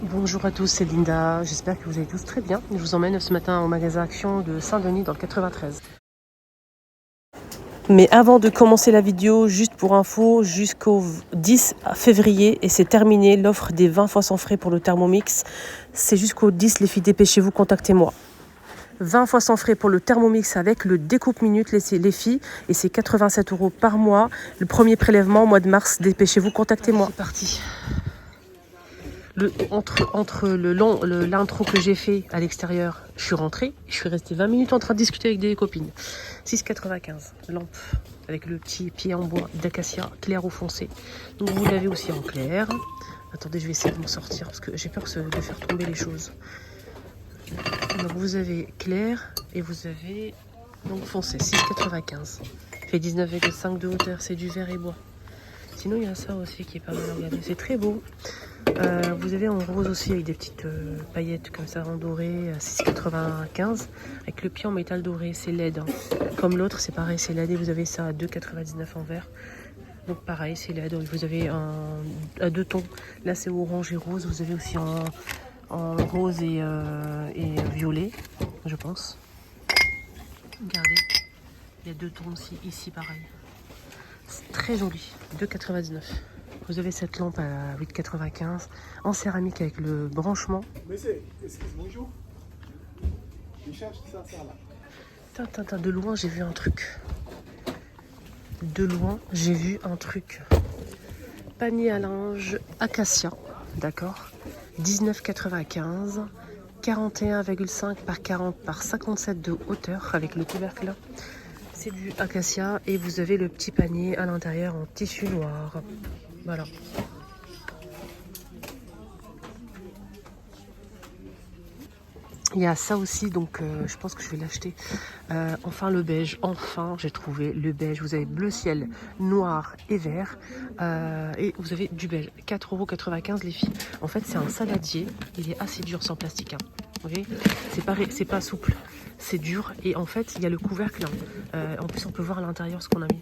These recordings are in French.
Bonjour à tous, c'est Linda. J'espère que vous allez tous très bien. Je vous emmène ce matin au magasin Action de Saint-Denis dans le 93. Mais avant de commencer la vidéo, juste pour info, jusqu'au 10 février, et c'est terminé, l'offre des 20 fois sans frais pour le Thermomix. C'est jusqu'au 10, les filles, dépêchez-vous, contactez-moi. 20 fois sans frais pour le Thermomix avec le découpe minute, les filles, et c'est 87 € par mois. Le premier prélèvement au mois de mars, dépêchez-vous, contactez-moi. C'est parti. Entre l'intro que j'ai fait à l'extérieur, je suis rentrée, je suis restée 20 minutes en train de discuter avec des copines. 6,95 lampe avec le petit pied en bois d'acacia clair ou foncé. Donc vous l'avez aussi en clair. Attendez, je vais essayer de m'en sortir parce que j'ai peur de faire tomber les choses. Donc vous avez clair et vous avez donc foncé, 6,95. Fait 19,5 de hauteur, c'est du verre et bois. Sinon il y a ça aussi qui est pas mal à regarder, c'est très beau. Vous avez en rose aussi avec des petites paillettes comme ça en doré à 6,95 avec le pied en métal doré, c'est LED. Hein. Comme l'autre, c'est pareil, c'est LED et vous avez ça à 2,99 en vert. Donc pareil, c'est LED. Vous avez à deux tons. Là, c'est orange et rose. Vous avez aussi en rose et violet, je pense. Regardez, il y a deux tons aussi, ici pareil. C'est très joli, 2,99. Vous avez cette lampe à 8,95 en céramique avec le branchement. Monsieur, excuse-moi, je cherche ça là. De loin, j'ai vu un truc. Panier à linge acacia, d'accord. 19,95, 41,5 par 40 par 57 de hauteur avec le couvercle. C'est du acacia et vous avez le petit panier à l'intérieur en tissu noir. Voilà. Il y a ça aussi, donc je pense que je vais l'acheter. Enfin le beige, enfin j'ai trouvé le beige. Vous avez bleu ciel, noir et vert. Et vous avez du beige. 4,95 € les filles. En fait c'est un saladier, il est assez dur sans plastique. Hein. Vous voyez, c'est pas souple, c'est dur. Et en fait il y a le couvercle. En plus on peut voir à l'intérieur ce qu'on a mis.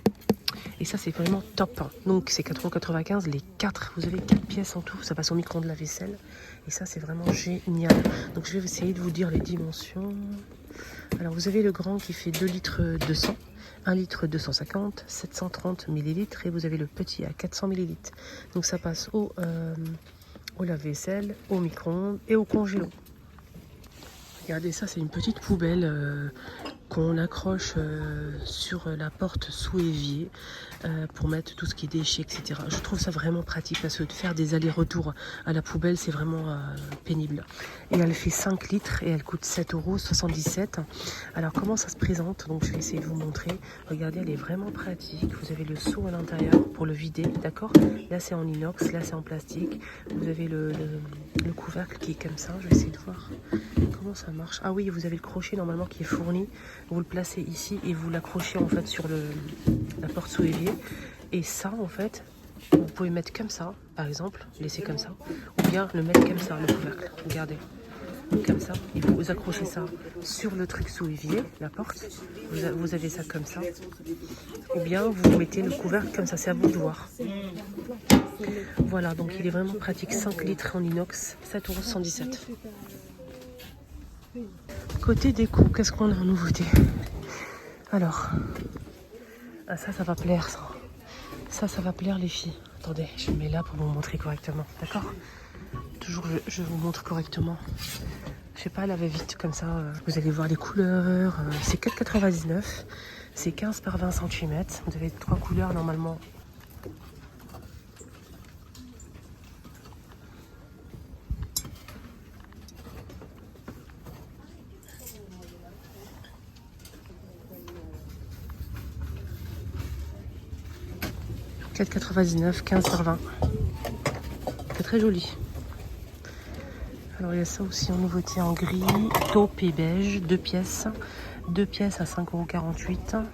Et ça c'est vraiment top. Donc c'est 4,95 € les 4. Vous avez 4 pièces en tout. Ça passe au micro-ondes de la vaisselle. Et ça c'est vraiment génial. Donc je vais essayer de vous dire les dimensions. Alors vous avez le grand qui fait 2 litres 200, 1 litre 250, 730 ml. Et vous avez le petit à 400 ml. Donc ça passe au lave-vaisselle, au micro-ondes et au congélo. Regardez ça, c'est une petite poubelle qu'on accroche sur la porte sous évier pour mettre tout ce qui est déchets, etc. Je trouve ça vraiment pratique parce que de faire des allers-retours à la poubelle, c'est vraiment pénible. Et elle fait 5 litres et elle coûte 7,77 €. Alors comment ça se présente? Donc je vais essayer de vous montrer. Regardez, elle est vraiment pratique. Vous avez le seau à l'intérieur pour le vider, d'accord? Là c'est en inox, là c'est en plastique. Vous avez le couvercle qui est comme ça. Je vais essayer de voir comment ça marche. Ah oui, vous avez le crochet normalement qui est fourni. Vous le placez ici et vous l'accrochez en fait sur la porte sous évier. Et ça en fait, vous pouvez mettre comme ça, par exemple, laisser comme ça, ou bien le mettre comme ça, le couvercle. Regardez, comme ça. Et vous accrochez ça sur le truc sous évier, la porte. Vous avez ça comme ça. Ou bien vous mettez le couvercle comme ça, c'est à vous de voir. Voilà, donc il est vraiment pratique. 5 litres en inox, 7,77 €. Côté déco, qu'est-ce qu'on a en nouveauté? Alors, ça va plaire, ça. Ça va plaire les filles. Attendez, je me mets là pour vous montrer correctement, d'accord? Toujours, je vous montre correctement. Je sais pas, elle avait vite comme ça. Vous allez voir les couleurs. C'est 4,99 €. C'est 15 par 20 cm. Vous avez 3 couleurs normalement. « 4,99 €, 15 par 20. C'est très joli. Alors il y a ça aussi en nouveauté en gris, taupe et beige, 2 pièces. 2 pièces à 5,48 €.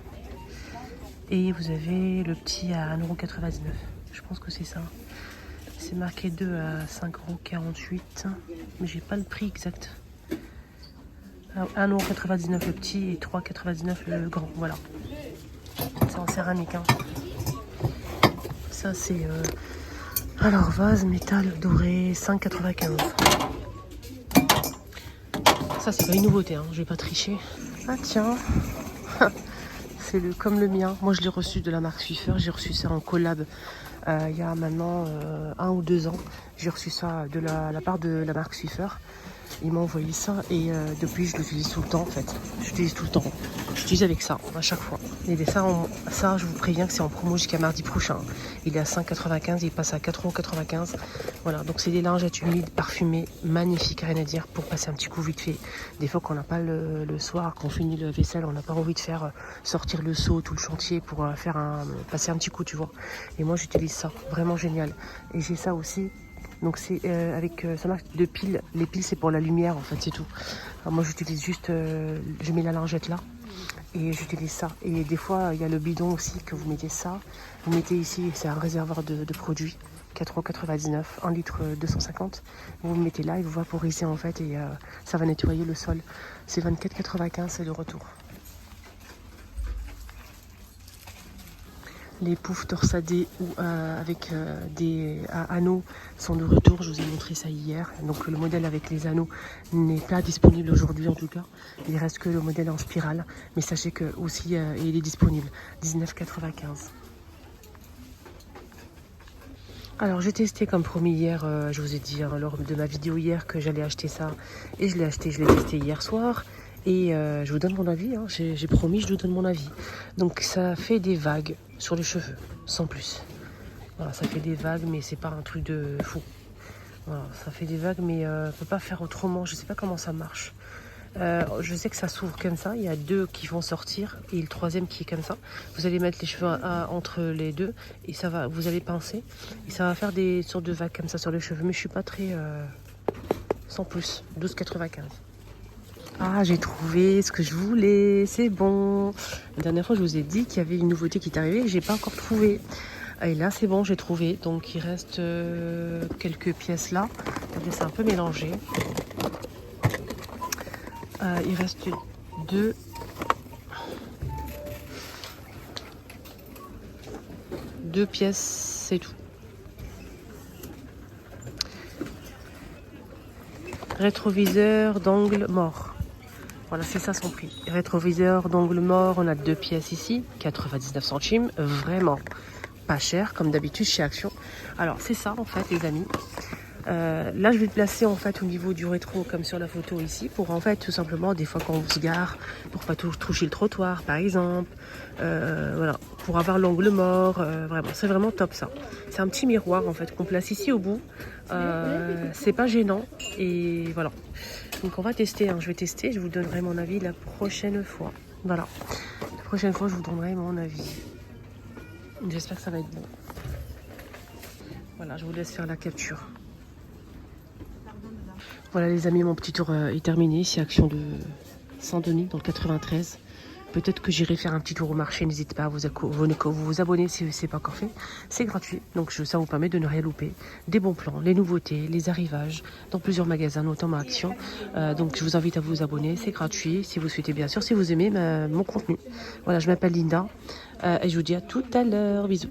Et vous avez le petit à 1,99 €. Je pense que c'est ça. C'est marqué 2 à 5,48 €. Mais j'ai pas le prix exact. 1,99 € le petit et 3,99 € le grand. Voilà. C'est en céramique. Hein. Ça c'est Alors, vase métal doré, 5,95. Ça, c'est pas une nouveauté, hein. Je vais pas tricher. Ah tiens, c'est comme le mien. Moi, je l'ai reçu de la marque Swiffer. J'ai reçu ça en collab il y a maintenant 1 ou 2 ans. J'ai reçu ça de la part de la marque Swiffer. Il m'a envoyé ça et depuis je l'utilise tout le temps en fait. J'utilise tout le temps. J'utilise avec ça à chaque fois. Et ça, je vous préviens que c'est en promo jusqu'à mardi prochain. Il est à 5,95, il passe à 4,95 €. Voilà, donc c'est des lingettes humides, parfumées, magnifiques, rien à dire, pour passer un petit coup vite fait. Des fois qu'on n'a pas le soir, qu'on finit le vaisselle, on n'a pas envie de faire sortir le seau, tout le chantier pour passer un petit coup, tu vois. Et moi j'utilise ça, vraiment génial. Et j'ai ça aussi. Donc c'est avec ça marche de piles. Les piles c'est pour la lumière en fait, c'est tout. Alors moi j'utilise juste, je mets la lingette là et j'utilise ça. Et des fois il y a le bidon aussi que vous mettez ça. Vous mettez ici, c'est un réservoir de produits. 4,99 €, 1 litre 250. Vous le mettez là et vous vaporisez en fait et ça va nettoyer le sol. C'est 24,95 €, c'est le retour. Les poufs torsadés ou avec des anneaux sont de retour. Je vous ai montré ça hier. Donc le modèle avec les anneaux n'est pas disponible aujourd'hui en tout cas. Il reste que le modèle en spirale. Mais sachez que aussi il est disponible. 19,95 €. Alors j'ai testé comme promis hier, je vous ai dit lors de ma vidéo hier que j'allais acheter ça. Et je l'ai acheté, je l'ai testé hier soir. Et je vous donne mon avis, hein. J'ai promis, je vous donne mon avis. Donc ça fait des vagues sur les cheveux, sans plus. Voilà, ça fait des vagues, mais c'est pas un truc de fou. Voilà, ça fait des vagues, mais on peut pas faire autrement. Je sais pas comment ça marche. Je sais que ça s'ouvre comme ça. Il y a 2 qui vont sortir et le 3e qui est comme ça. Vous allez mettre les cheveux entre les 2 et ça va. Vous allez pincer et ça va faire des sortes de vagues comme ça sur les cheveux. Mais je suis pas très sans plus. 12,95 €. Ah, j'ai trouvé ce que je voulais, c'est bon. La dernière fois, je vous ai dit qu'il y avait une nouveauté qui est arrivée et j'ai pas encore trouvé. Et là, c'est bon, j'ai trouvé. Donc, il reste quelques pièces là. Regardez, c'est un peu mélangé. Il reste 2 pièces, c'est tout. Rétroviseur d'angle mort. Voilà, c'est ça son prix. Rétroviseur d'angle mort, on a 2 pièces ici, 99 centimes, vraiment pas cher, comme d'habitude chez Action. Alors, c'est ça, en fait, les amis. Là, je vais le placer, en fait, au niveau du rétro, comme sur la photo ici, pour, en fait, tout simplement, des fois, quand on se gare, pour pas toucher le trottoir, par exemple. Voilà, pour avoir l'angle mort, vraiment, c'est vraiment top, ça. C'est un petit miroir, en fait, qu'on place ici au bout. C'est pas gênant, et voilà. Donc on va tester, hein. Je vais tester, je vous donnerai mon avis la prochaine fois. Voilà, la prochaine fois je vous donnerai mon avis. J'espère que ça va être bon. Voilà, je vous laisse faire la capture. Voilà les amis, mon petit tour est terminé. Ici Action de Saint-Denis dans le 93. Peut-être que j'irai faire un petit tour au marché. N'hésitez pas à vous abonner si ce n'est pas encore fait. C'est gratuit, donc ça vous permet de ne rien louper. Des bons plans, les nouveautés, les arrivages dans plusieurs magasins, notamment Action. Donc je vous invite à vous abonner, c'est gratuit. Si vous souhaitez, bien sûr, si vous aimez mon contenu. Voilà, je m'appelle Linda et je vous dis à tout à l'heure. Bisous.